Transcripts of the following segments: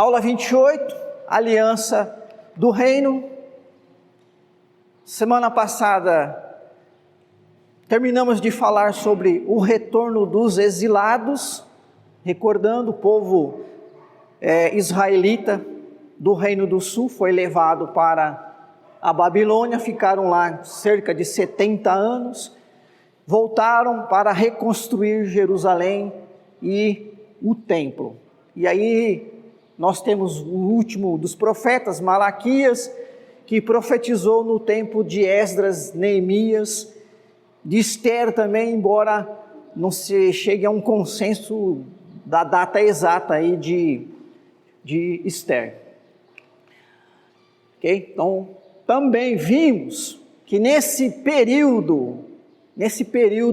Aula 28, aliança do reino. Semana passada terminamos de falar sobre o retorno dos exilados, recordando o povo israelita do Reino do Sul foi levado para a Babilônia, ficaram lá cerca de 70 anos, voltaram para reconstruir Jerusalém e o templo. E aí nós temos o último dos profetas, Malaquias, que profetizou no tempo de Esdras, Neemias, de Esther também, embora não se chegue a um consenso da data exata aí de Esther. Ok? Então, também vimos que nesse período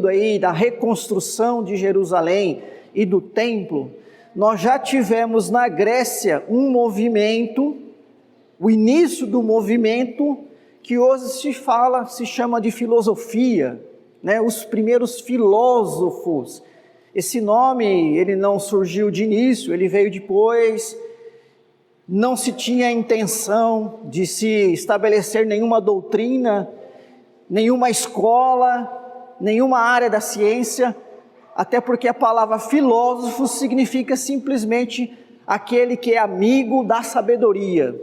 aí da reconstrução de Jerusalém e do templo, nós já tivemos na Grécia um movimento, o início do movimento que hoje se chama de filosofia, né? Os primeiros filósofos. Esse nome, ele não surgiu de início, ele veio depois. Não se tinha a intenção de se estabelecer nenhuma doutrina, nenhuma escola, nenhuma área da ciência, até porque a palavra filósofo significa simplesmente aquele que é amigo da sabedoria.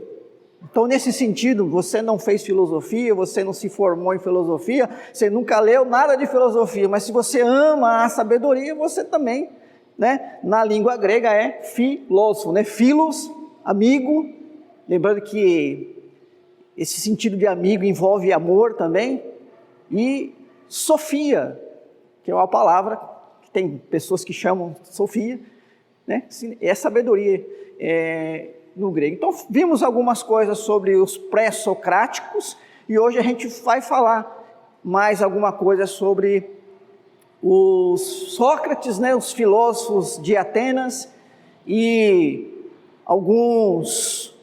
Então, nesse sentido, você não fez filosofia, você não se formou em filosofia, você nunca leu nada de filosofia, mas se você ama a sabedoria, você também, né, na língua grega é filósofo, né? Philos, amigo, lembrando que esse sentido de amigo envolve amor também, e Sofia, que é uma palavra que tem pessoas que chamam Sofia, né? É sabedoria no grego. Então vimos algumas coisas sobre os pré-socráticos e hoje a gente vai falar mais alguma coisa sobre os Sócrates, né? Os filósofos de Atenas e algumas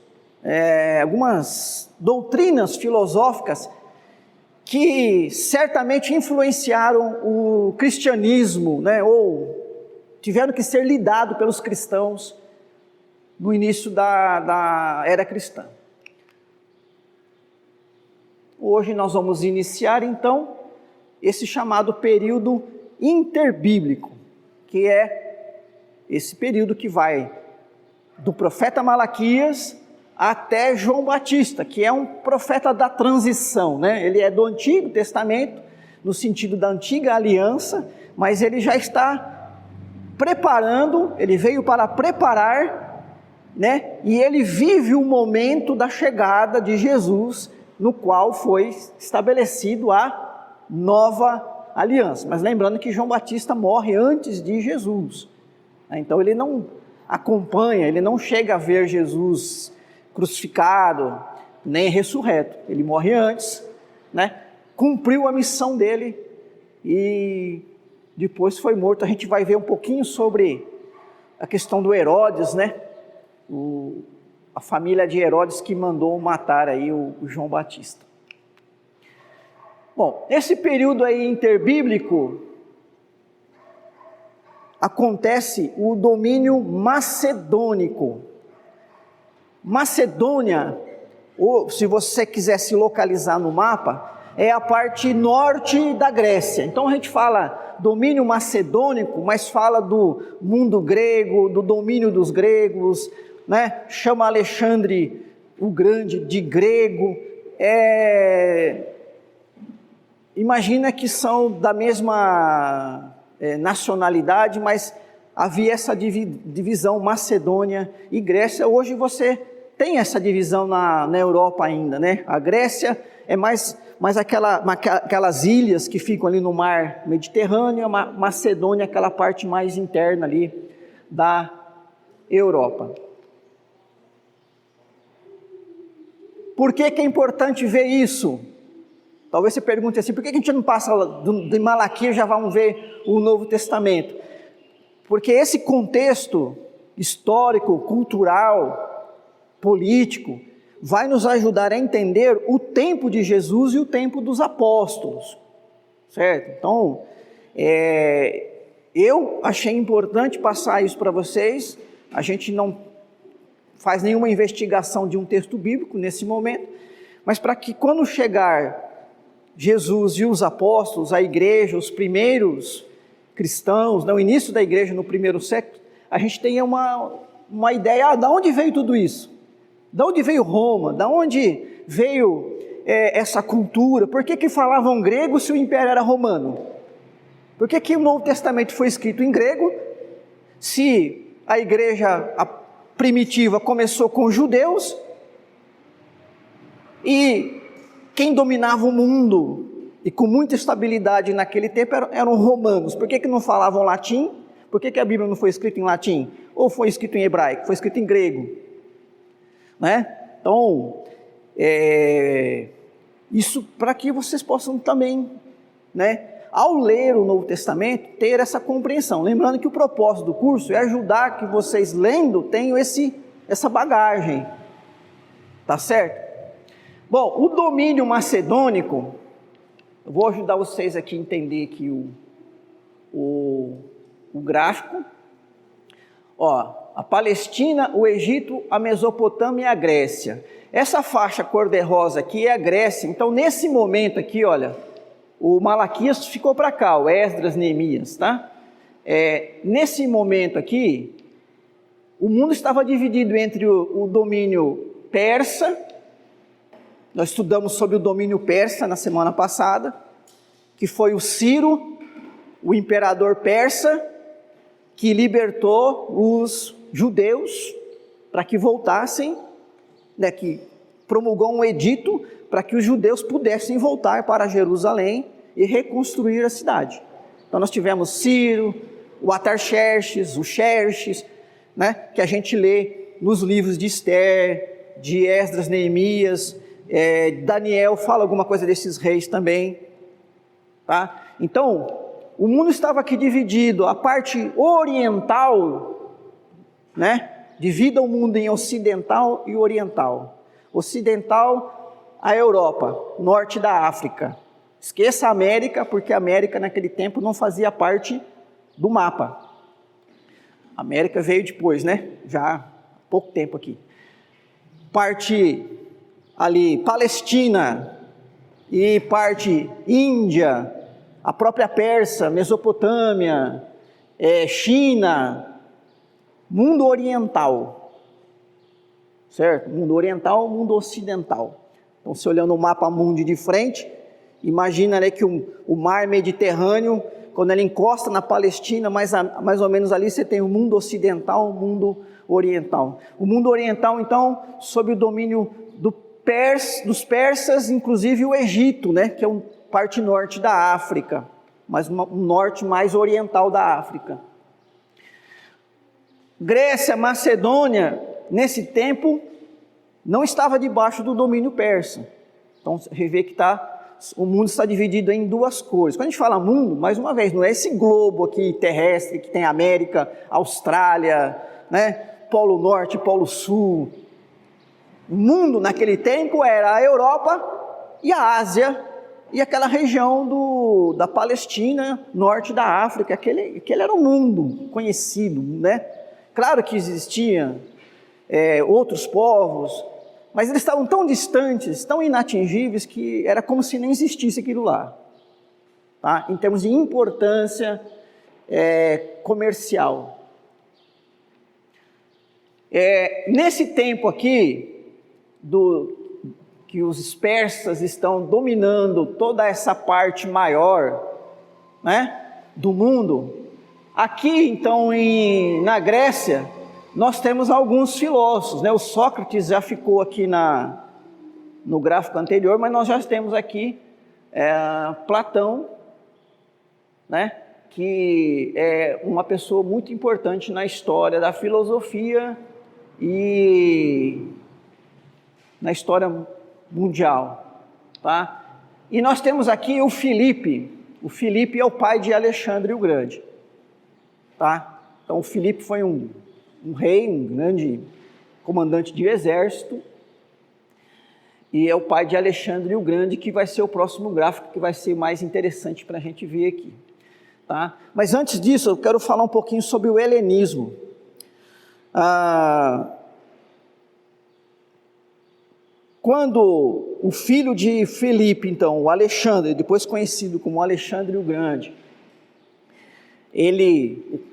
doutrinas filosóficas que certamente influenciaram o cristianismo, né, ou tiveram que ser lidados pelos cristãos no início da era cristã. Hoje nós vamos iniciar então esse chamado período interbíblico, que é esse período que vai do profeta Malaquias até João Batista, que é um profeta da transição, né? Ele é do Antigo Testamento, no sentido da antiga aliança, mas ele já está preparando, ele veio para preparar, né? E ele vive o momento da chegada de Jesus, no qual foi estabelecido a nova aliança. Mas lembrando que João Batista morre antes de Jesus, então ele não acompanha, ele não chega a ver Jesus crucificado, nem ressurreto. Ele morre antes, né? Cumpriu a missão dele e depois foi morto. A gente vai ver um pouquinho sobre a questão do Herodes, né? A família de Herodes que mandou matar aí o João Batista. Bom, nesse período aí interbíblico, acontece o domínio macedônico. Macedônia, ou se você quiser se localizar no mapa, é a parte norte da Grécia. Então a gente fala domínio macedônico, mas fala do mundo grego, do domínio dos gregos, né? Chama Alexandre o Grande de grego. Imagina que são da mesma nacionalidade, mas havia essa divisão Macedônia e Grécia. Hoje você tem essa divisão na Europa ainda, né? A Grécia é mais aquelas ilhas que ficam ali no mar Mediterrâneo, a Macedônia aquela parte mais interna ali da Europa. Por que é importante ver isso? Talvez você pergunte assim, por que a gente não passa de Malaquias, já vamos ver o Novo Testamento? Porque esse contexto histórico, cultural, político, vai nos ajudar a entender o tempo de Jesus e o tempo dos apóstolos, certo? Então, eu achei importante passar isso para vocês. A gente não faz nenhuma investigação de um texto bíblico nesse momento, mas para que quando chegar Jesus e os apóstolos, a igreja, os primeiros cristãos, no início da igreja no primeiro século, a gente tenha uma ideia, de onde veio tudo isso? De onde veio Roma? De onde veio essa cultura? Por que falavam grego se o império era romano? Por que o Novo Testamento foi escrito em grego, se a igreja primitiva começou com os judeus, e quem dominava o mundo, e com muita estabilidade naquele tempo, eram romanos? Por que não falavam latim? Por que a Bíblia não foi escrita em latim? Ou foi escrita em hebraico? Foi escrita em grego? Né? Então, isso para que vocês possam também, né, ao ler o Novo Testamento, ter essa compreensão. Lembrando que o propósito do curso é ajudar que vocês, lendo, tenham essa bagagem. Tá certo? Bom, o domínio macedônico, eu vou ajudar vocês aqui a entender aqui o gráfico. Ó, a Palestina, o Egito, a Mesopotâmia e a Grécia. Essa faixa cor-de-rosa aqui é a Grécia. Então, nesse momento aqui, olha, o Malaquias ficou para cá, o Esdras, Neemias, tá? Nesse momento aqui, o mundo estava dividido entre o domínio persa. Nós estudamos sobre o domínio persa na semana passada, que foi o Ciro, o imperador persa, que libertou os judeus para que voltassem, né, que promulgou um edito para que os judeus pudessem voltar para Jerusalém e reconstruir a cidade. Então nós tivemos Ciro, o Artaxerxes, o Xerxes, né, que a gente lê nos livros de Esther, de Esdras, Neemias, Daniel fala alguma coisa desses reis também, tá? Então, o mundo estava aqui dividido, a parte oriental, né, divida o mundo em ocidental e oriental. Ocidental, a Europa, norte da África. Esqueça a América, porque a América naquele tempo não fazia parte do mapa. A América veio depois, né? Já há pouco tempo aqui. Parte ali Palestina e parte Índia, a própria Pérsia, Mesopotâmia, China, mundo oriental, certo? Mundo oriental, mundo ocidental. Então, se olhando o mapa mundi de frente, imagina, né, que o mar Mediterrâneo, quando ele encosta na Palestina, mais ou menos ali você tem o mundo ocidental, o mundo oriental. O mundo oriental, então, sob o domínio dos persas, inclusive o Egito, né, que é uma parte norte da África, mas um norte mais oriental da África. Grécia, Macedônia, nesse tempo, não estava debaixo do domínio persa. Então, você vê que o mundo está dividido em duas cores. Quando a gente fala mundo, mais uma vez, não é esse globo aqui terrestre que tem América, Austrália, né, Polo Norte, Polo Sul. O mundo naquele tempo era a Europa e a Ásia e aquela região da Palestina, norte da África. Aquele era o mundo conhecido, né? Claro que existiam outros povos, mas eles estavam tão distantes, tão inatingíveis, que era como se nem existisse aquilo lá, tá? Em termos de importância comercial. Nesse tempo aqui, que os persas estão dominando toda essa parte maior, né, do mundo, aqui então na Grécia, nós temos alguns filósofos, né? O Sócrates já ficou aqui no gráfico anterior, mas nós já temos aqui Platão, né? Que é uma pessoa muito importante na história da filosofia e na história mundial, tá? E nós temos aqui o Filipe. O Filipe é o pai de Alexandre o Grande, tá? Então o Filipe foi um rei, um grande comandante de exército, e é o pai de Alexandre o Grande, que vai ser o próximo gráfico, que vai ser mais interessante para a gente ver aqui, tá? Mas antes disso, eu quero falar um pouquinho sobre o helenismo. quando o filho de Filipe, então, o Alexandre, depois conhecido como Alexandre o Grande,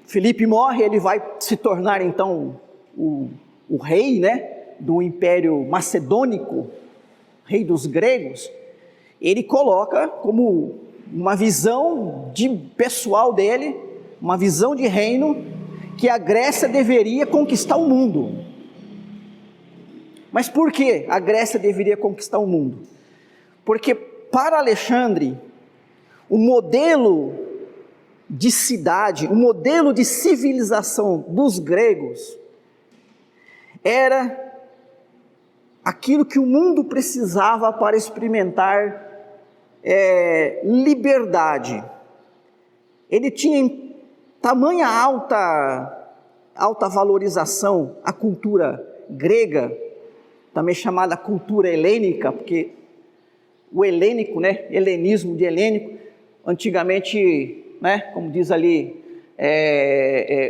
Filipe morre, ele vai se tornar então o rei, né, do Império Macedônico, rei dos gregos. Ele coloca como uma visão pessoal dele, uma visão de reino, que a Grécia deveria conquistar o mundo. Mas por que a Grécia deveria conquistar o mundo? Porque para Alexandre, o modelo de cidade, o modelo de civilização dos gregos era aquilo que o mundo precisava para experimentar liberdade. Ele tinha tamanha alta valorização a cultura grega, também chamada cultura helênica, porque o helênico, né, helenismo de helênico, antigamente, né, como diz ali,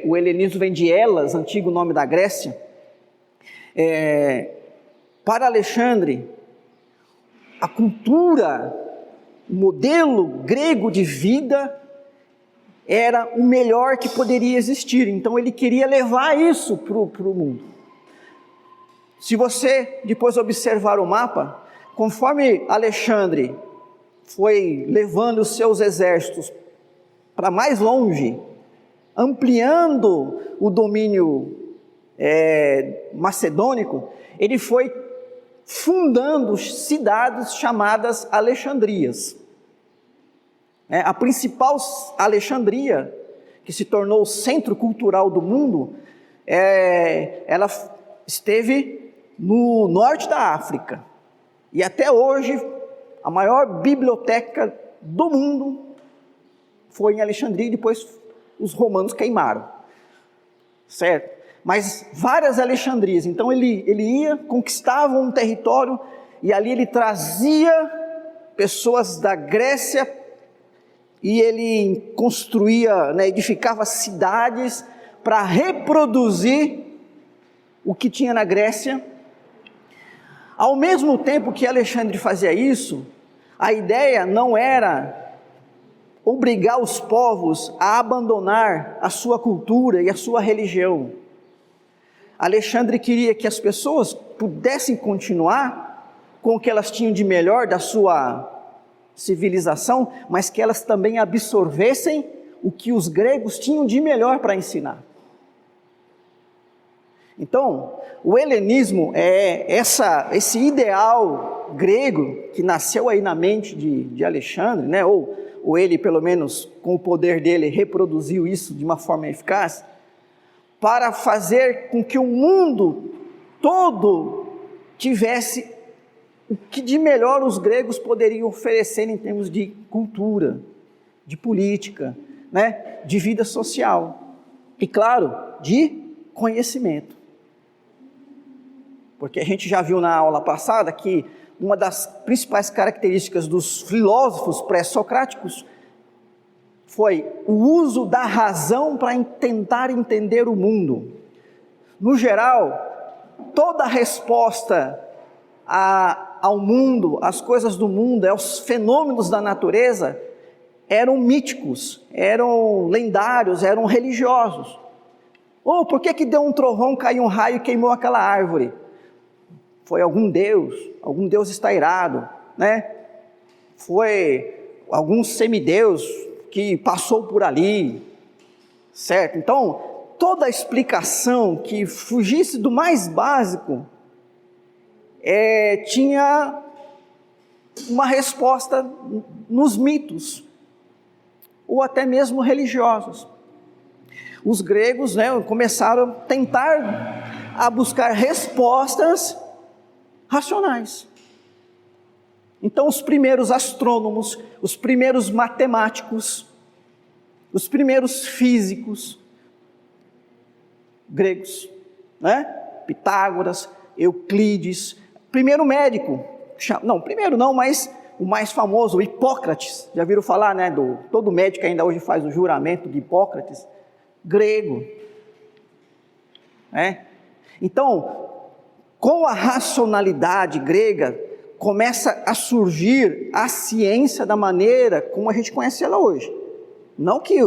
o helenismo vem de Elas, antigo nome da Grécia. Para Alexandre, a cultura, o modelo grego de vida era o melhor que poderia existir, então ele queria levar isso para o mundo. Se você depois observar o mapa, conforme Alexandre foi levando os seus exércitos para mais longe, ampliando o domínio macedônico, ele foi fundando cidades chamadas Alexandrias. A principal Alexandria, que se tornou o centro cultural do mundo, ela esteve no norte da África. E até hoje, a maior biblioteca do mundo foi em Alexandria, e depois os romanos queimaram, certo? Mas várias Alexandrias, então ele ia, conquistava um território, e ali ele trazia pessoas da Grécia, e ele construía, né, edificava cidades para reproduzir o que tinha na Grécia. Ao mesmo tempo que Alexandre fazia isso, a ideia não era obrigar os povos a abandonar a sua cultura e a sua religião. Alexandre queria que as pessoas pudessem continuar com o que elas tinham de melhor da sua civilização, mas que elas também absorvessem o que os gregos tinham de melhor para ensinar. Então, o helenismo é esse ideal grego que nasceu aí na mente de Alexandre, né? ou ele, pelo menos, com o poder dele, reproduziu isso de uma forma eficaz, para fazer com que o mundo todo tivesse o que de melhor os gregos poderiam oferecer em termos de cultura, de política, né? De vida social e, claro, de conhecimento. Porque a gente já viu na aula passada que uma das principais características dos filósofos pré-socráticos foi o uso da razão para tentar entender o mundo. No geral, toda resposta ao mundo, às coisas do mundo, aos fenômenos da natureza, eram míticos, eram lendários, eram religiosos. Por que deu um trovão, caiu um raio e queimou aquela árvore? Foi algum Deus está irado, né? Foi algum semideus que passou por ali, certo? Então, toda explicação que fugisse do mais básico, tinha uma resposta nos mitos, ou até mesmo religiosos. Os gregos, né, começaram a tentar a buscar respostas racionais. Então, os primeiros astrônomos, os primeiros matemáticos, os primeiros físicos gregos, né? Pitágoras, Euclides, primeiro médico, mas o mais famoso, Hipócrates, já viram falar, né? Todo médico ainda hoje faz o juramento de Hipócrates, grego, né? Então, Com a racionalidade grega, começa a surgir a ciência da maneira como a gente conhece ela hoje. Não que,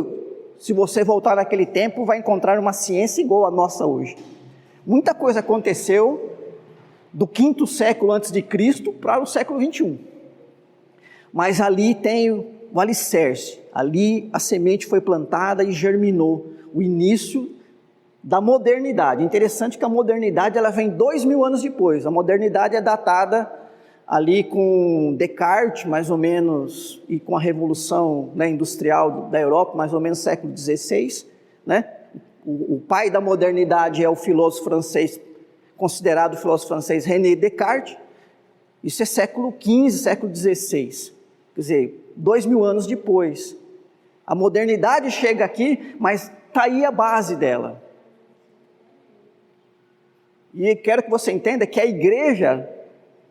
se você voltar naquele tempo, vai encontrar uma ciência igual à nossa hoje. Muita coisa aconteceu do 5º século antes de Cristo para o século 21. Mas ali tem o alicerce, ali a semente foi plantada e germinou, o início da modernidade. Interessante que a modernidade ela vem 2000 anos depois. A modernidade é datada ali com Descartes, mais ou menos, e com a Revolução, né, Industrial da Europa, mais ou menos século XVI, né? O pai da modernidade é o filósofo francês, considerado o filósofo francês René Descartes. Isso é século XV, século XVI. Quer dizer, 2000 anos depois. A modernidade chega aqui, mas está aí a base dela. E quero que você entenda que a igreja,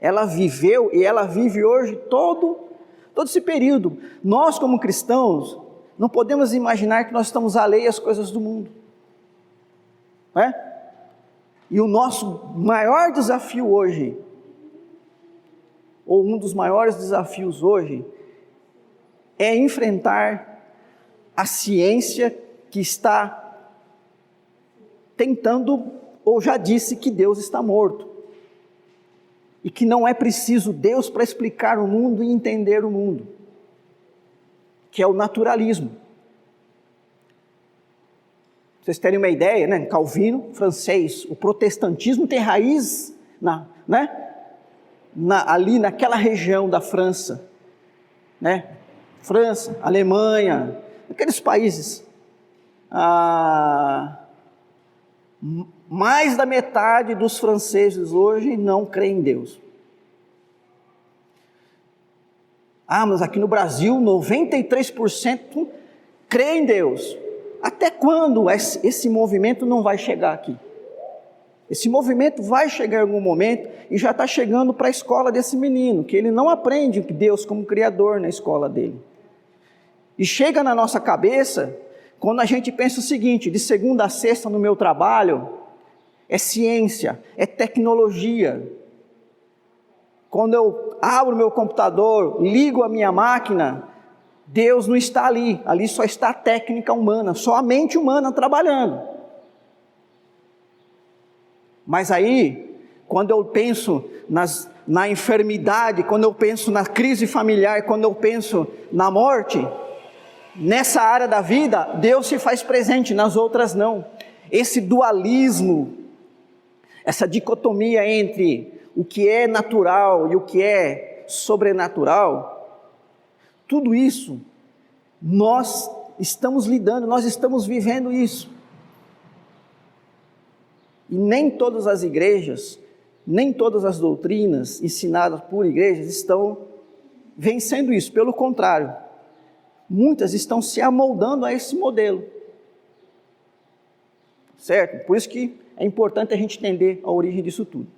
ela viveu e ela vive hoje todo esse período. Nós, como cristãos, não podemos imaginar que nós estamos alheios às coisas do mundo. Não é? E o nosso maior desafio hoje, ou um dos maiores desafios hoje, é enfrentar a ciência que está tentando, ou já disse que Deus está morto. E que não é preciso Deus para explicar o mundo e entender o mundo. Que é o naturalismo. Pra vocês terem uma ideia, né? Calvino, francês, o protestantismo tem raiz ali naquela região da França, né? França, Alemanha, aqueles países. Mais da metade dos franceses hoje não creem em Deus. Mas aqui no Brasil 93% crê em Deus. Até quando esse movimento não vai chegar aqui? Esse movimento vai chegar em algum momento e já está chegando para a escola desse menino, que ele não aprende Deus como Criador na escola dele. E chega na nossa cabeça, quando a gente pensa o seguinte: de segunda a sexta no meu trabalho, é ciência, é tecnologia. Quando eu abro meu computador, ligo a minha máquina, Deus não está ali, ali só está a técnica humana, só a mente humana trabalhando. Mas aí, quando eu penso na enfermidade, quando eu penso na crise familiar, quando eu penso na morte, nessa área da vida, Deus se faz presente, nas outras não. Esse dualismo, essa dicotomia entre o que é natural e o que é sobrenatural, tudo isso, nós estamos lidando, nós estamos vivendo isso. E nem todas as igrejas, nem todas as doutrinas ensinadas por igrejas estão vencendo isso. Pelo contrário, muitas estão se amoldando a esse modelo. Certo? Por isso que é importante a gente entender a origem disso tudo.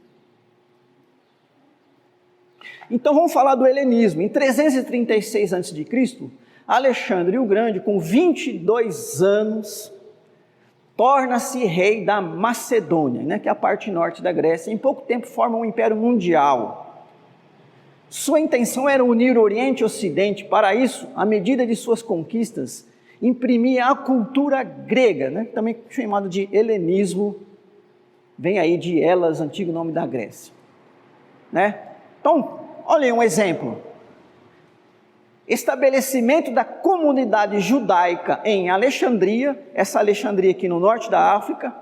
Então vamos falar do helenismo. Em 336 a.C., Alexandre o Grande, com 22 anos, torna-se rei da Macedônia, né, que é a parte norte da Grécia. Em pouco tempo forma um império mundial. Sua intenção era unir o Oriente e o Ocidente. Para isso, à medida de suas conquistas, imprimia a cultura grega, né, também chamado de helenismo, vem aí de Elas, antigo nome da Grécia. Né? Então, olhem um exemplo. Estabelecimento da comunidade judaica em Alexandria, essa Alexandria aqui no norte da África,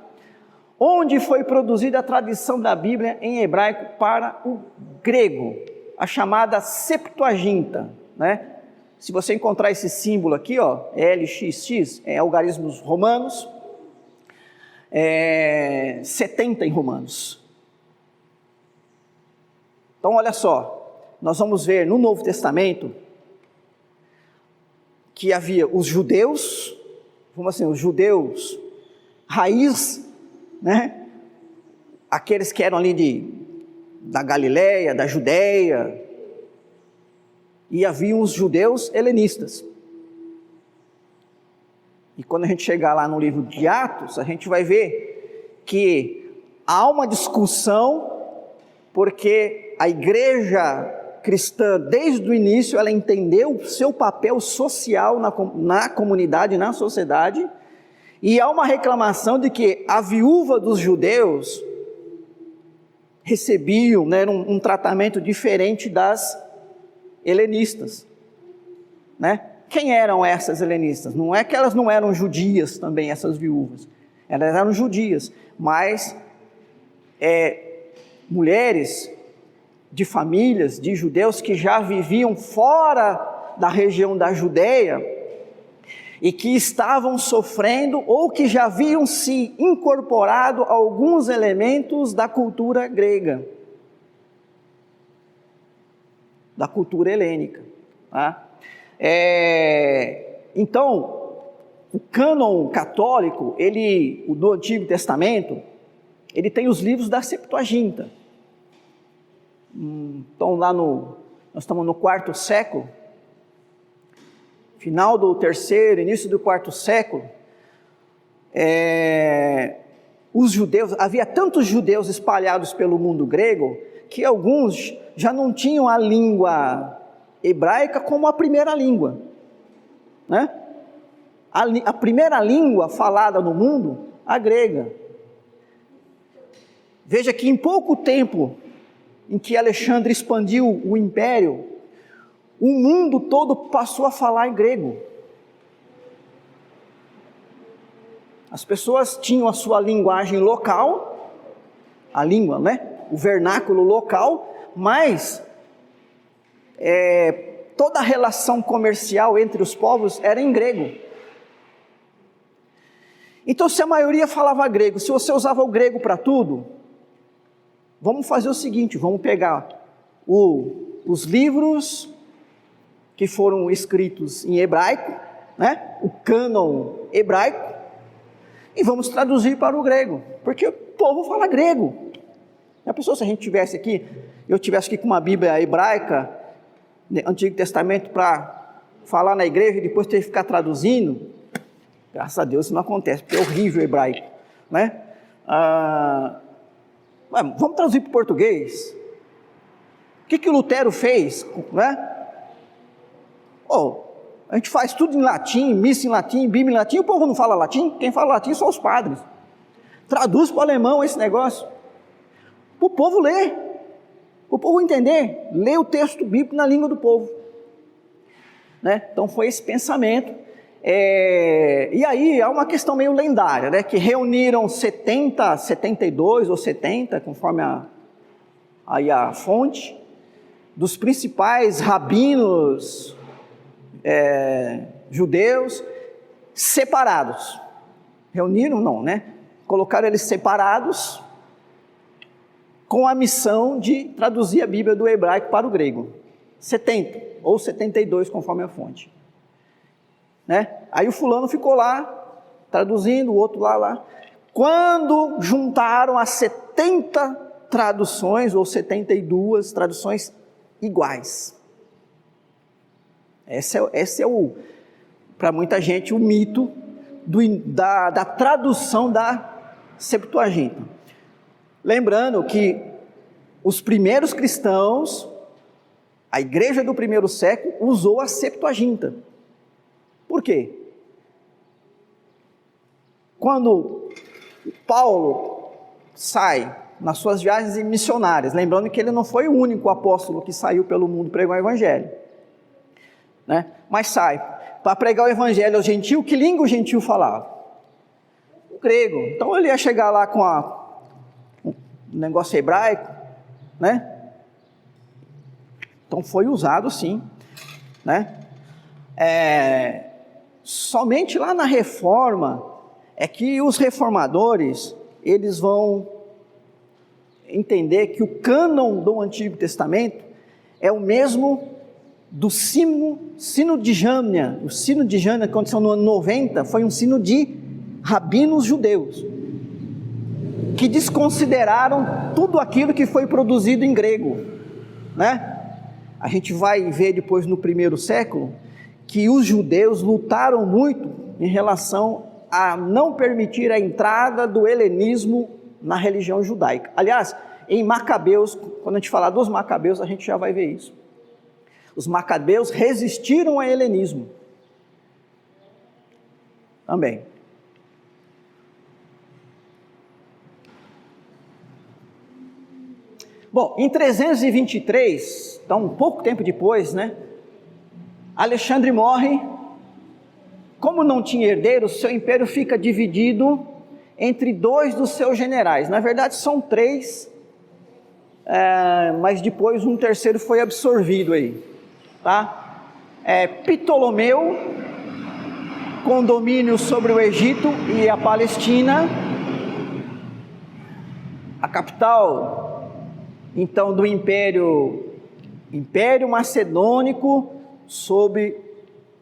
onde foi produzida a tradição da Bíblia em hebraico para o grego, a chamada Septuaginta, né? Se você encontrar esse símbolo aqui, ó, LXX, é algarismos romanos, 70 em romanos. Então olha só, nós vamos ver no Novo Testamento que havia os judeus, vamos assim, os judeus raiz, né? Aqueles que eram ali da Galileia, da Judéia, e havia os judeus helenistas. E quando a gente chegar lá no livro de Atos, a gente vai ver que há uma discussão porque a igreja cristã, desde o início, ela entendeu o seu papel social na comunidade, na sociedade, e há uma reclamação de que a viúva dos judeus recebiam, né, um tratamento diferente das helenistas, né? Quem eram essas helenistas? Não é que elas não eram judias também, essas viúvas, elas eram judias, mas mulheres de famílias de judeus que já viviam fora da região da Judeia e que estavam sofrendo ou que já haviam se incorporado a alguns elementos da cultura grega, da cultura helênica, tá? Então, o cânon católico, o do Antigo Testamento, ele tem os livros da Septuaginta. Então, nós estamos no 4º século, final do 3º, início do 4º século, os judeus, havia tantos judeus espalhados pelo mundo grego, que alguns já não tinham a língua hebraica como a primeira língua, né? A primeira língua falada no mundo, a grega. Veja que em pouco tempo em que Alexandre expandiu o império, o mundo todo passou a falar em grego. As pessoas tinham a sua linguagem local, a língua, né? O vernáculo local, mas toda a relação comercial entre os povos era em grego. Então, se a maioria falava grego, se você usava o grego para tudo, vamos fazer o seguinte, vamos pegar os livros que foram escritos em hebraico, né? O cânon hebraico, e vamos traduzir para o grego, porque o povo fala grego. Já pensou se a gente tivesse aqui, eu tivesse aqui com uma Bíblia hebraica, Antigo Testamento, para falar na igreja e depois ter que ficar traduzindo? Graças a Deus isso não acontece, porque é horrível o hebraico, né? Vamos traduzir para o português. O que o Lutero fez, né? A gente faz tudo em latim, missa em latim, Bíblia em latim, o povo não fala latim? Quem fala latim são os padres. Traduz para o alemão esse negócio, para o povo ler, para o povo entender, ler o texto bíblico na língua do povo, né? Então foi esse pensamento, e aí há uma questão meio lendária, né? Que reuniram 72 ou 70, conforme a fonte, dos principais rabinos judeus, separados. Reuniram não, né? Colocaram eles separados com a missão de traduzir a Bíblia do hebraico para o grego. 70 ou 72, conforme a fonte, né? Aí o fulano ficou lá traduzindo, o outro lá. Quando juntaram as 70 traduções ou 72 traduções iguais, esse é para muita gente o mito da tradução da Septuaginta. Lembrando que os primeiros cristãos, a igreja do primeiro século, usou a Septuaginta. Por quê? Quando Paulo sai nas suas viagens missionárias, lembrando que ele não foi o único apóstolo que saiu pelo mundo pregar o evangelho, né? Mas sai para pregar o evangelho ao gentio. Que língua o gentio falava? O grego. Então ele ia chegar lá com um negócio hebraico, né? Então foi usado sim, né? Somente lá na Reforma é que os reformadores eles vão entender que o cânon do Antigo Testamento é o mesmo do sino de Jâmnia. O sino de Jâmnia, que aconteceu no ano 90, foi um sino de rabinos judeus, que desconsideraram tudo aquilo que foi produzido em grego, né? A gente vai ver depois no primeiro século, que os judeus lutaram muito em relação a não permitir a entrada do helenismo na religião judaica. Aliás, em Macabeus, quando a gente falar dos Macabeus, a gente já vai ver isso. Os Macabeus resistiram ao helenismo. Também. Bom, em 323, então um pouco tempo depois, né? Alexandre morre. Como não tinha herdeiros, seu império fica dividido entre 2 dos seus generais. Na verdade são 3, mas depois um terceiro foi absorvido aí, tá? Ptolomeu, com domínio sobre o Egito e a Palestina, a capital então do Império Macedônico, sob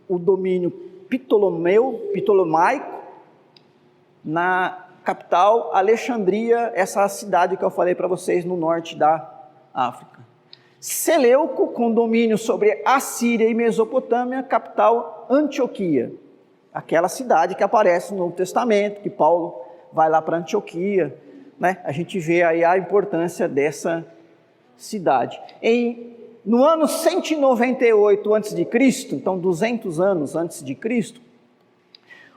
o domínio ptolomaico, na capital Alexandria, essa cidade que eu falei para vocês no norte da África. Seleuco, com domínio sobre a Síria e Mesopotâmia, capital Antioquia, aquela cidade que aparece no Novo Testamento, que Paulo vai lá para Antioquia, né? A gente vê aí a importância dessa cidade. No ano 198 a.C., então 200 anos antes de Cristo,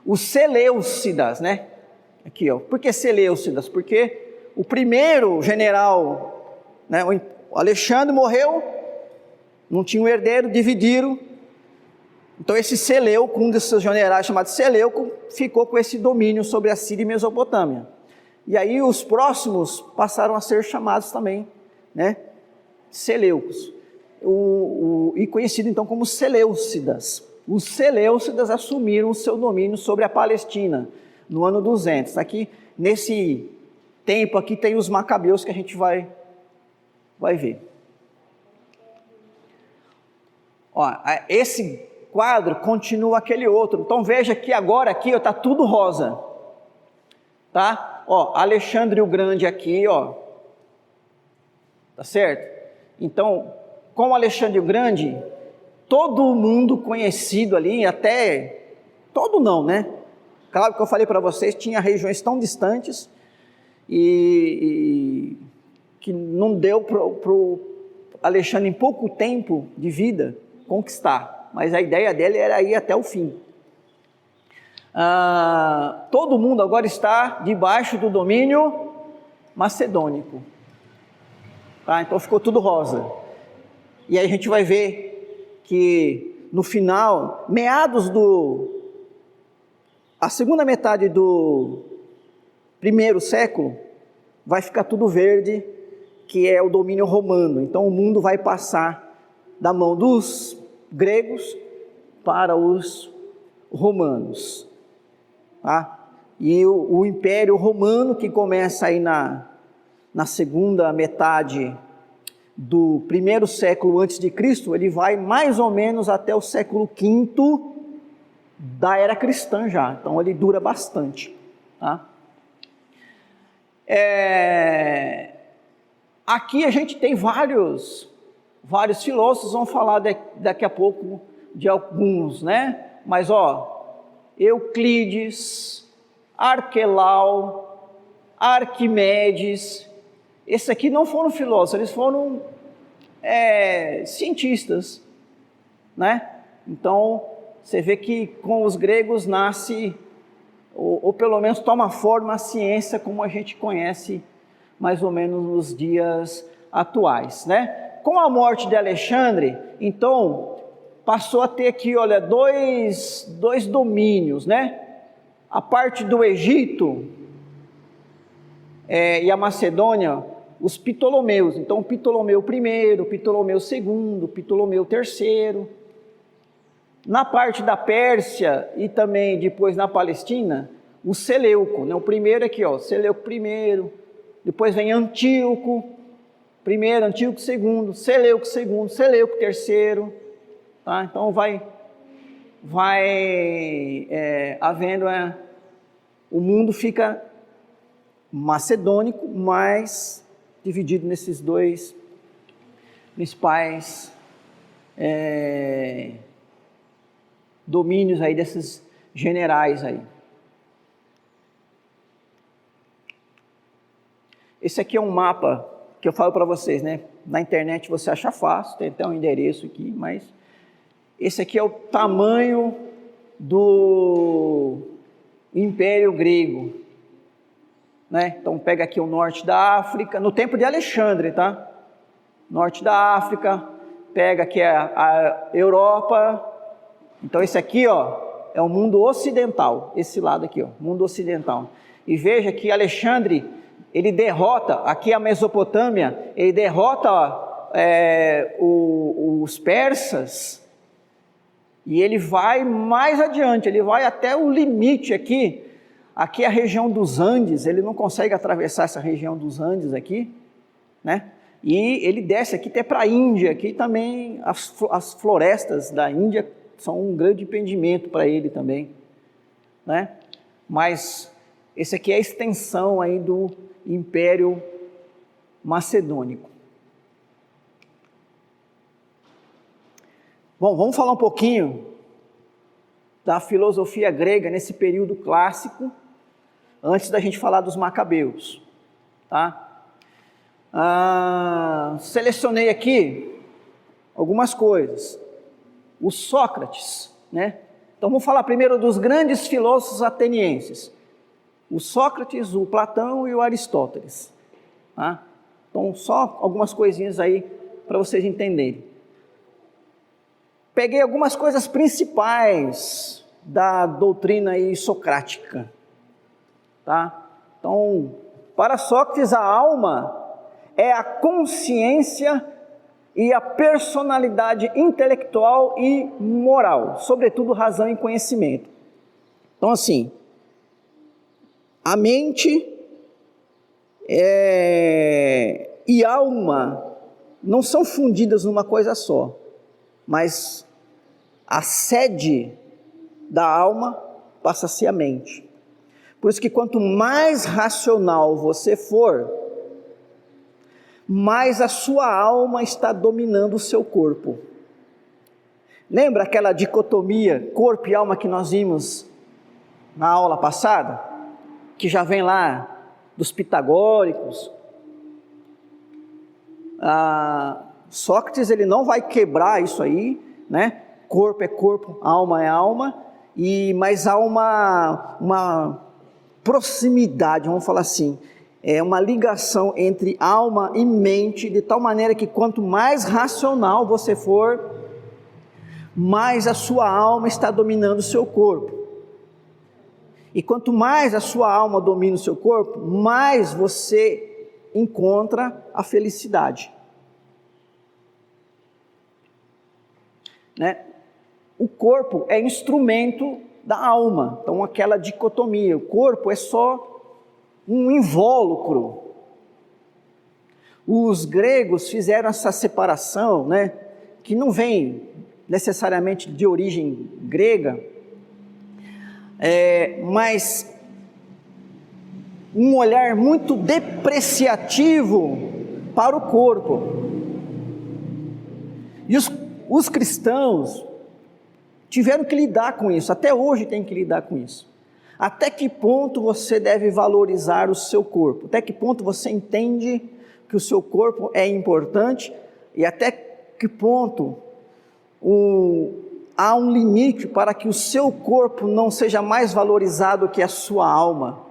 os Seleucidas, né? Aqui, ó. Por que Seleucidas? Porque o primeiro general, né, o Alexandre morreu, não tinha um herdeiro, dividiram. Então esse Seleuco, um desses seus generais chamado Seleuco, ficou com esse domínio sobre a Síria e Mesopotâmia. E aí os próximos passaram a ser chamados também, né, Seleucos. E conhecido então como Seleucidas. Os Seleucidas assumiram o seu domínio sobre a Palestina no ano 200. Aqui, nesse tempo aqui, tem os Macabeus que a gente vai ver. Ó, esse quadro continua aquele outro. Então veja que agora aqui está tudo rosa. Tá? Ó, Alexandre o Grande aqui, ó. Tá certo? Então, com Alexandre o Grande, todo mundo conhecido ali, até, todo não, né? Claro que eu falei para vocês, tinha regiões tão distantes e que não deu para o Alexandre, em pouco tempo de vida, conquistar. Mas a ideia dele era ir até o fim. Todo mundo agora está debaixo do domínio macedônico. Tá? Então ficou tudo rosa. E aí a gente vai ver que no final, a segunda metade do primeiro século, vai ficar tudo verde, que é o domínio romano. Então o mundo vai passar da mão dos gregos para os romanos. Tá? E o Império Romano, que começa aí na segunda metade do primeiro século antes de Cristo, ele vai mais ou menos até o século V da era cristã já, então ele dura bastante. Tá? Aqui a gente tem vários filósofos, vão falar daqui a pouco de alguns, né? Mas Euclides, Arquelau, Arquimedes, esses aqui não foram filósofos, eles foram cientistas, né? Então, você vê que com os gregos nasce, ou pelo menos toma forma a ciência como a gente conhece mais ou menos nos dias atuais, né? Com a morte de Alexandre, então, passou a ter aqui, olha, dois domínios, né? A parte do Egito e a Macedônia, os Ptolomeus. Então, Ptolomeu I, Ptolomeu II, Ptolomeu III. Na parte da Pérsia e também depois na Palestina, o Seleuco, né? O primeiro aqui, ó, Seleuco I, depois vem Antíoco I, Antíoco II, Seleuco II, Seleuco III, tá? Então vai havendo, o mundo fica macedônico, mas dividido nesses dois principais domínios aí desses generais aí. Esse aqui é um mapa que eu falo para vocês, né? Na internet você acha fácil, tem até um endereço aqui, mas esse aqui é o tamanho do Império Grego, né? Então pega aqui o norte da África, no tempo de Alexandre, tá? Norte da África, pega aqui a Europa. Então esse aqui, ó, é o mundo ocidental, esse lado aqui, ó, mundo ocidental. E veja que Alexandre, ele derrota, aqui a Mesopotâmia, ele derrota os persas, e ele vai mais adiante, ele vai até o limite aqui é a região dos Andes, ele não consegue atravessar essa região dos Andes aqui, né? E ele desce aqui até para a Índia, aqui também as florestas da Índia são um grande impedimento para ele também, né? Mas esse aqui é a extensão aí do Império Macedônico. Bom, vamos falar um pouquinho da filosofia grega nesse período clássico, antes da gente falar dos macabeus, tá? Selecionei aqui algumas coisas. O Sócrates, né? Então vamos falar primeiro dos grandes filósofos atenienses. O Sócrates, o Platão e o Aristóteles, tá? Então só algumas coisinhas aí para vocês entenderem. Peguei algumas coisas principais da doutrina aí socrática, tá? Então, para Sócrates, a alma é a consciência e a personalidade intelectual e moral, sobretudo razão e conhecimento. Então, assim, a mente e alma não são fundidas numa coisa só, mas a sede da alma passa a ser a mente. Por isso que quanto mais racional você for, mais a sua alma está dominando o seu corpo. Lembra aquela dicotomia corpo e alma que nós vimos na aula passada? Que já vem lá dos pitagóricos. Sócrates, ele não vai quebrar isso aí, né? Corpo é corpo, alma é alma, mas há uma proximidade, vamos falar assim, uma ligação entre alma e mente, de tal maneira que quanto mais racional você for, mais a sua alma está dominando o seu corpo. E quanto mais a sua alma domina o seu corpo, mais você encontra a felicidade. Né? O corpo é instrumento da alma, então aquela dicotomia, o corpo é só um invólucro. Os gregos fizeram essa separação, né, que não vem necessariamente de origem grega, mas um olhar muito depreciativo para o corpo. E os cristãos tiveram que lidar com isso, até hoje tem que lidar com isso. Até que ponto você deve valorizar o seu corpo? Até que ponto você entende que o seu corpo é importante? E até que ponto há um limite para que o seu corpo não seja mais valorizado que a sua alma?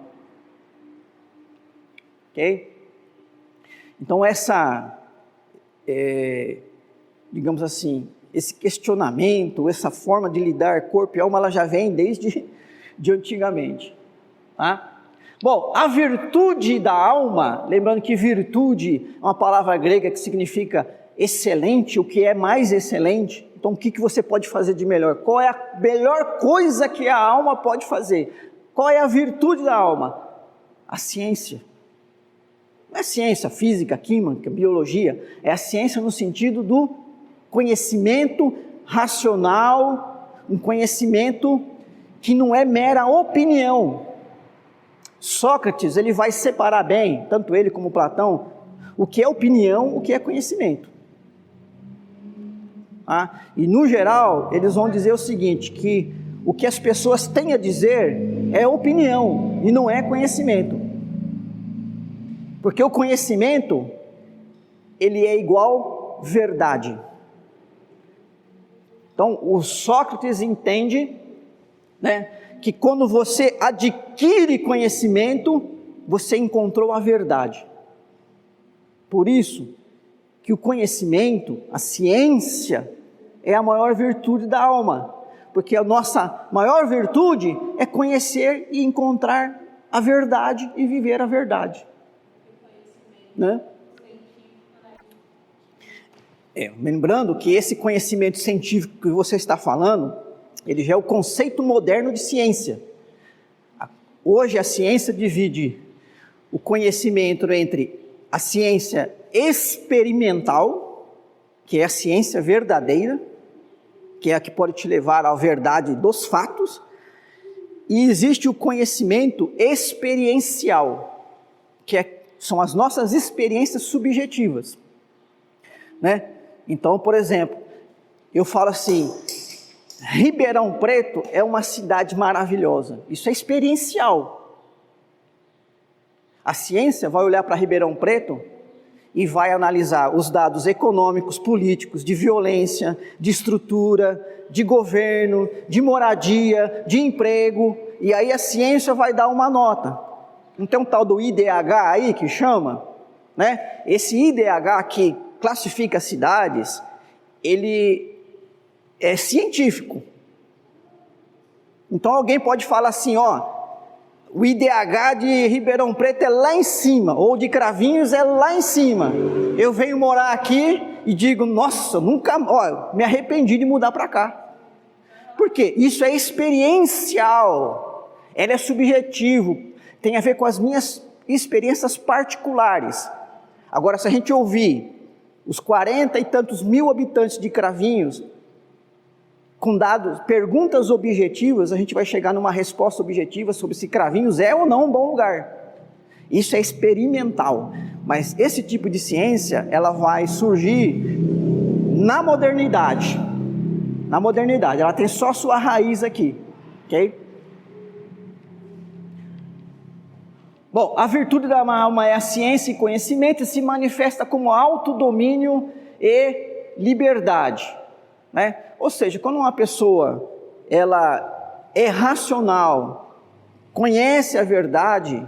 Ok? Então digamos assim, esse questionamento, essa forma de lidar corpo e alma, ela já vem desde de antigamente, tá? Bom, a virtude da alma, lembrando que virtude é uma palavra grega que significa excelente, o que é mais excelente. Então o que você pode fazer de melhor? Qual é a melhor coisa que a alma pode fazer? Qual é a virtude da alma? A ciência. Não é ciência física, química, biologia, é a ciência no sentido do conhecimento racional, um conhecimento que não é mera opinião. Sócrates, ele vai separar bem, tanto ele como Platão, o que é opinião, o que é conhecimento. E no geral, eles vão dizer o seguinte, que o que as pessoas têm a dizer é opinião e não é conhecimento. Porque o conhecimento ele é igual verdade. Então, o Sócrates entende, né, que quando você adquire conhecimento, você encontrou a verdade. Por isso que o conhecimento, a ciência, é a maior virtude da alma, porque a nossa maior virtude é conhecer e encontrar a verdade e viver a verdade, né? Lembrando que esse conhecimento científico que você está falando, ele já é o conceito moderno de ciência. Hoje a ciência divide o conhecimento entre a ciência experimental, que é a ciência verdadeira, que é a que pode te levar à verdade dos fatos, e existe o conhecimento experiencial, que são as nossas experiências subjetivas, né? Então, por exemplo, eu falo assim, Ribeirão Preto é uma cidade maravilhosa, isso é experiencial. A ciência vai olhar para Ribeirão Preto e vai analisar os dados econômicos, políticos, de violência, de estrutura, de governo, de moradia, de emprego, e aí a ciência vai dar uma nota. Não tem um tal do IDH aí que chama, né? Esse IDH que classifica as cidades, ele é científico. Então alguém pode falar assim, ó, o IDH de Ribeirão Preto é lá em cima, ou de Cravinhos é lá em cima. Eu venho morar aqui e digo, nossa, nunca, ó, me arrependi de mudar para cá. Por quê? Isso é experiencial, ela é subjetivo, tem a ver com as minhas experiências particulares. Agora, se a gente ouvir os 40 e tantos mil habitantes de Cravinhos, com dados, perguntas objetivas, a gente vai chegar numa resposta objetiva sobre se Cravinhos é ou não um bom lugar. Isso é experimental, mas esse tipo de ciência, ela vai surgir na modernidade. Na modernidade, ela tem só sua raiz aqui, ok? Bom, a virtude da alma é a ciência e conhecimento e se manifesta como autodomínio e liberdade, né? Ou seja, quando uma pessoa ela é racional, conhece a verdade,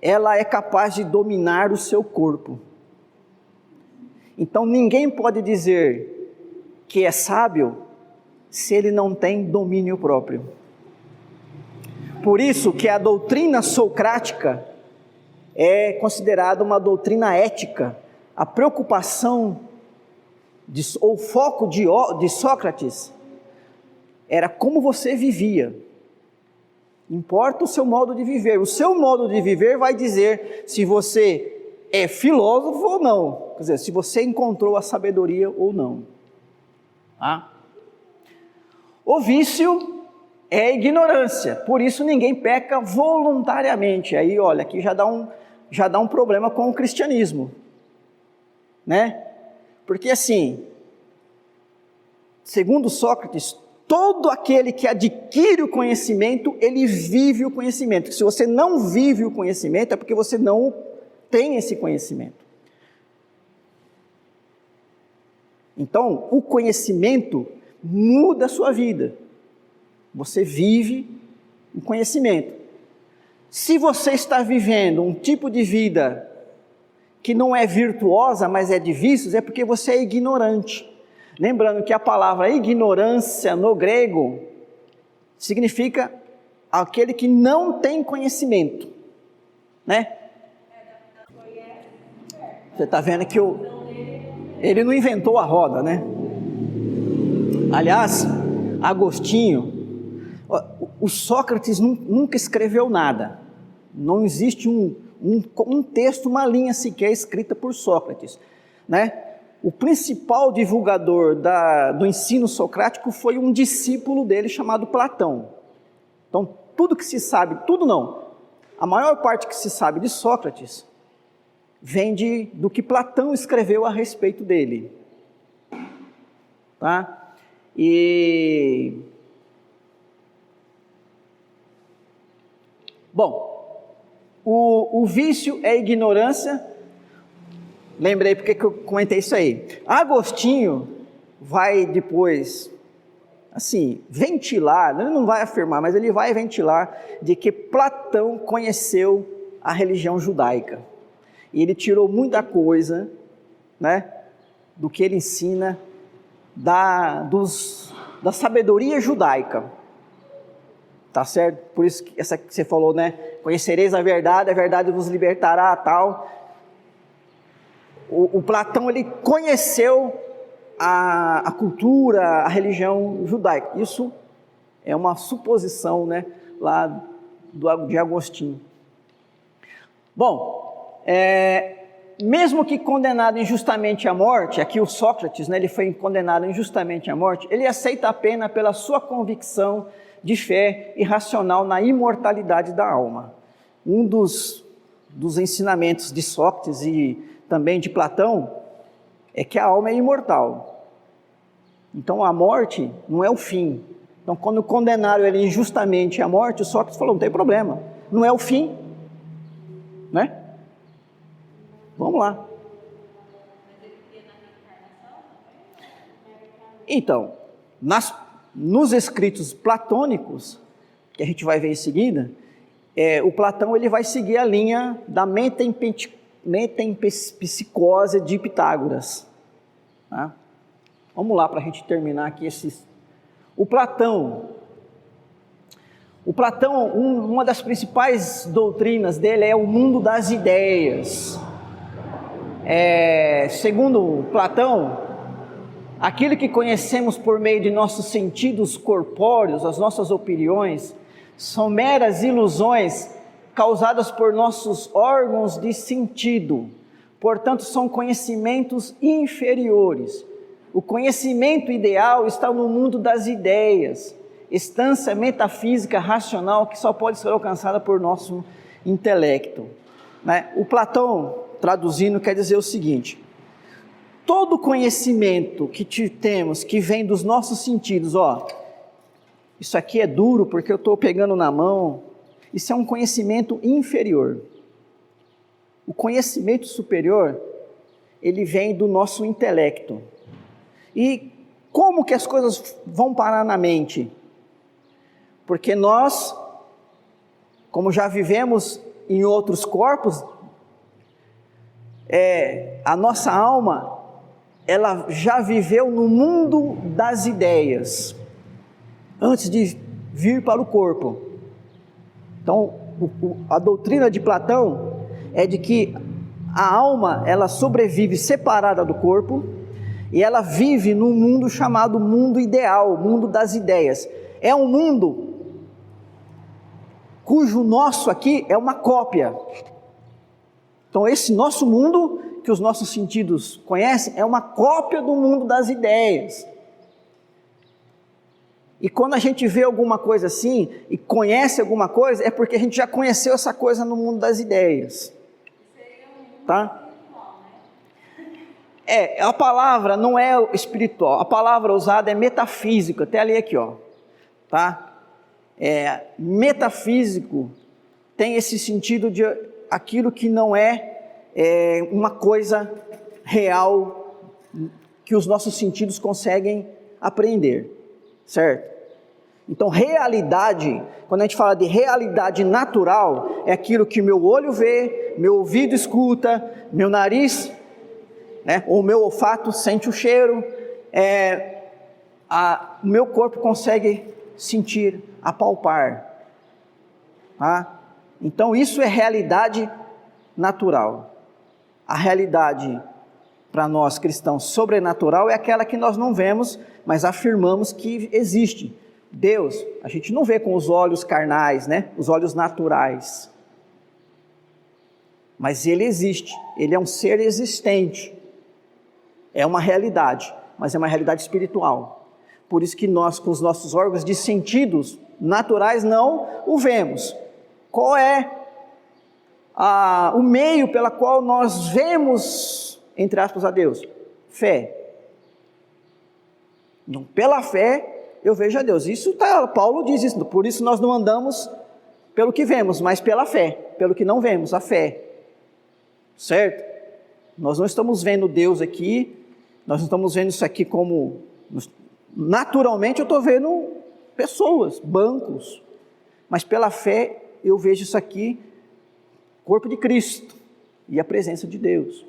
ela é capaz de dominar o seu corpo. Então ninguém pode dizer que é sábio se ele não tem domínio próprio. Por isso que a doutrina socrática é considerada uma doutrina ética. A preocupação ou o foco de Sócrates era como você vivia. Importa o seu modo de viver. O seu modo de viver vai dizer se você é filósofo ou não. Quer dizer, se você encontrou a sabedoria ou não. Tá? O vício é ignorância, por isso ninguém peca voluntariamente. Aí, olha, aqui já dá um problema com o cristianismo, né? Porque assim, segundo Sócrates, todo aquele que adquire o conhecimento, ele vive o conhecimento. Se você não vive o conhecimento, é porque você não tem esse conhecimento. Então, o conhecimento muda a sua vida. Você vive o conhecimento. Se você está vivendo um tipo de vida que não é virtuosa, mas é de vícios, é porque você é ignorante. Lembrando que a palavra ignorância no grego significa aquele que não tem conhecimento, né? Você está vendo que ele não inventou a roda, né? Aliás, Agostinho, o Sócrates nunca escreveu nada. Não existe um texto, uma linha sequer escrita por Sócrates, né? O principal divulgador do ensino socrático foi um discípulo dele chamado Platão. Então, tudo que se sabe, tudo não, a maior parte que se sabe de Sócrates vem do que Platão escreveu a respeito dele, tá? Bom, o vício é ignorância. lembrei porque que eu comentei isso aí. Agostinho vai depois, assim, ventilar, ele não vai afirmar, mas ele vai ventilar de que Platão conheceu a religião judaica. E ele tirou muita coisa, né, do que ele ensina da sabedoria judaica. Tá certo? Por isso que essa que você falou, né? Conhecereis a verdade vos libertará, tal. O Platão, ele conheceu a cultura, a religião judaica. Isso é uma suposição, né, lá de Agostinho. Bom, mesmo que condenado injustamente à morte, aqui o Sócrates, né, ele foi condenado injustamente à morte, ele aceita a pena pela sua convicção de fé irracional na imortalidade da alma. Um dos ensinamentos de Sócrates e também de Platão é que a alma é imortal. Então a morte não é o fim. Então quando condenaram ele injustamente à morte, o Sócrates falou, não tem problema, não é o fim, né? Vamos lá. Então, nos escritos platônicos, que a gente vai ver em seguida, o Platão ele vai seguir a linha da metempsicose de Pitágoras. Tá? Vamos lá para a gente terminar aqui O Platão, uma das principais doutrinas dele é o mundo das ideias. Segundo Platão, aquilo que conhecemos por meio de nossos sentidos corpóreos, as nossas opiniões, são meras ilusões causadas por nossos órgãos de sentido. Portanto, são conhecimentos inferiores. O conhecimento ideal está no mundo das ideias, instância metafísica racional que só pode ser alcançada por nosso intelecto. Né? O Platão, traduzindo, quer dizer o seguinte: todo conhecimento que temos, que vem dos nossos sentidos, isso aqui é duro porque eu estou pegando na mão, isso é um conhecimento inferior. O conhecimento superior, ele vem do nosso intelecto. E como que as coisas vão parar na mente? Porque nós, como já vivemos em outros corpos, a nossa alma, ela já viveu no mundo das ideias, antes de vir para o corpo. Então, a doutrina de Platão é de que a alma, ela sobrevive separada do corpo, e ela vive num mundo chamado mundo ideal, mundo das ideias. É um mundo cujo nosso aqui é uma cópia. Então esse nosso mundo, que os nossos sentidos conhecem, é uma cópia do mundo das ideias. E quando a gente vê alguma coisa assim, e conhece alguma coisa, é porque a gente já conheceu essa coisa no mundo das ideias. Tá? A palavra não é espiritual, a palavra usada é metafísico, até ali aqui, tá? Metafísico tem esse sentido de aquilo que não é uma coisa real, que os nossos sentidos conseguem apreender, certo? Então realidade, quando a gente fala de realidade natural, é aquilo que meu olho vê, meu ouvido escuta, meu nariz, né, ou meu olfato sente o cheiro, o meu corpo consegue sentir, apalpar. Tá? Então isso é realidade natural. A realidade para nós cristãos sobrenatural é aquela que nós não vemos, mas afirmamos que existe. Deus, a gente não vê com os olhos carnais, né? Os olhos naturais. Mas Ele existe, Ele é um ser existente. É uma realidade, mas é uma realidade espiritual. Por isso que nós, com os nossos órgãos de sentidos naturais, não o vemos. Qual é o meio pela qual nós vemos, entre aspas, a Deus? Fé. Então, pela fé, eu vejo a Deus. Paulo diz isso, por isso nós não andamos pelo que vemos, mas pela fé, pelo que não vemos, a fé. Certo? Nós não estamos vendo Deus aqui, nós não estamos vendo isso aqui como... Naturalmente eu estou vendo pessoas, bancos, mas pela fé eu vejo isso aqui, corpo de Cristo e a presença de Deus.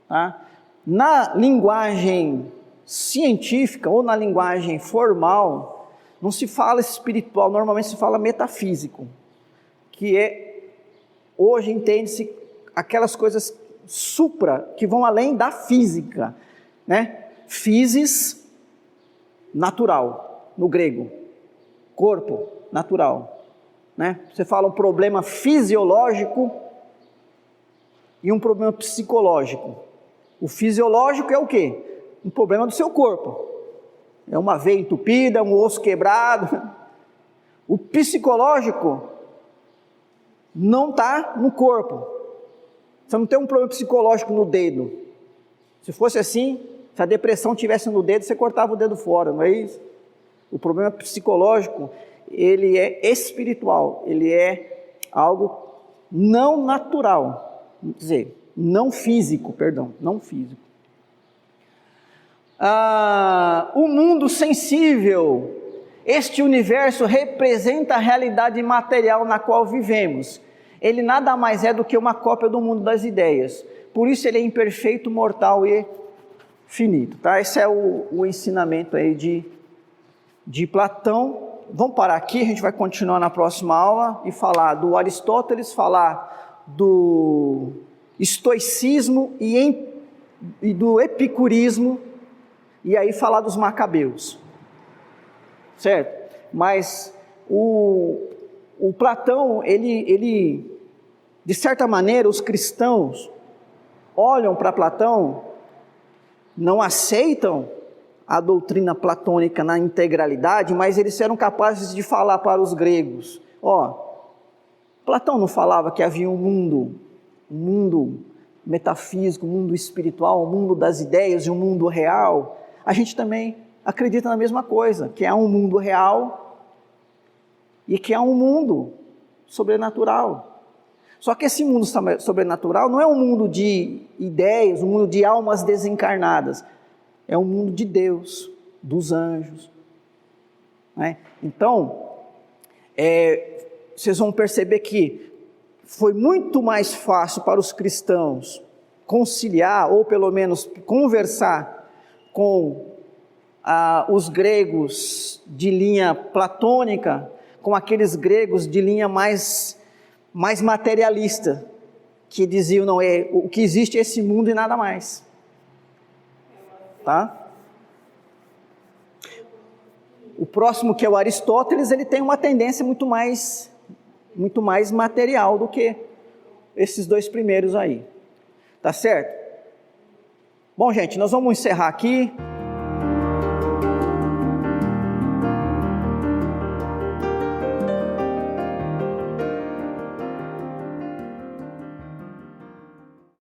Tá? Na linguagem científica ou na linguagem formal, não se fala espiritual, normalmente se fala metafísico, que é, hoje entende-se aquelas coisas supra, que vão além da física, né? Physis, natural, no grego, corpo, natural, né? Você fala um problema fisiológico e um problema psicológico. O fisiológico é o quê? Um problema do seu corpo, é uma veia entupida, um osso quebrado. O psicológico não está no corpo. Você não tem um problema psicológico no dedo. Se fosse assim, se a depressão tivesse no dedo, você cortava o dedo fora, não é isso? O problema psicológico, ele é espiritual, ele é algo não natural, quer dizer, não físico. O mundo sensível, este universo representa a realidade material na qual vivemos. Ele nada mais é do que uma cópia do mundo das ideias. Por isso ele é imperfeito, mortal e finito. Tá? Esse é o ensinamento aí de Platão. Vamos parar aqui, a gente vai continuar na próxima aula e falar do Aristóteles, falar do estoicismo e do epicurismo, e aí falar dos macabeus. Certo? Mas o Platão, ele, de certa maneira, os cristãos olham para Platão, não aceitam a doutrina platônica na integralidade, mas eles eram capazes de falar para os gregos, Platão não falava que havia um mundo metafísico, um mundo espiritual, um mundo das ideias e um mundo real. A gente também acredita na mesma coisa, que há um mundo real e que há um mundo sobrenatural. Só que esse mundo sobrenatural não é um mundo de ideias, um mundo de almas desencarnadas. É um mundo de Deus, dos anjos. Né? Então, vocês vão perceber que foi muito mais fácil para os cristãos conciliar, ou pelo menos conversar com os gregos de linha platônica, com aqueles gregos de linha mais materialista, que diziam, não, o que existe é esse mundo e nada mais. Tá? O próximo, que é o Aristóteles, ele tem uma tendência muito mais material do que esses dois primeiros aí. Tá certo? Bom, gente, nós vamos encerrar aqui.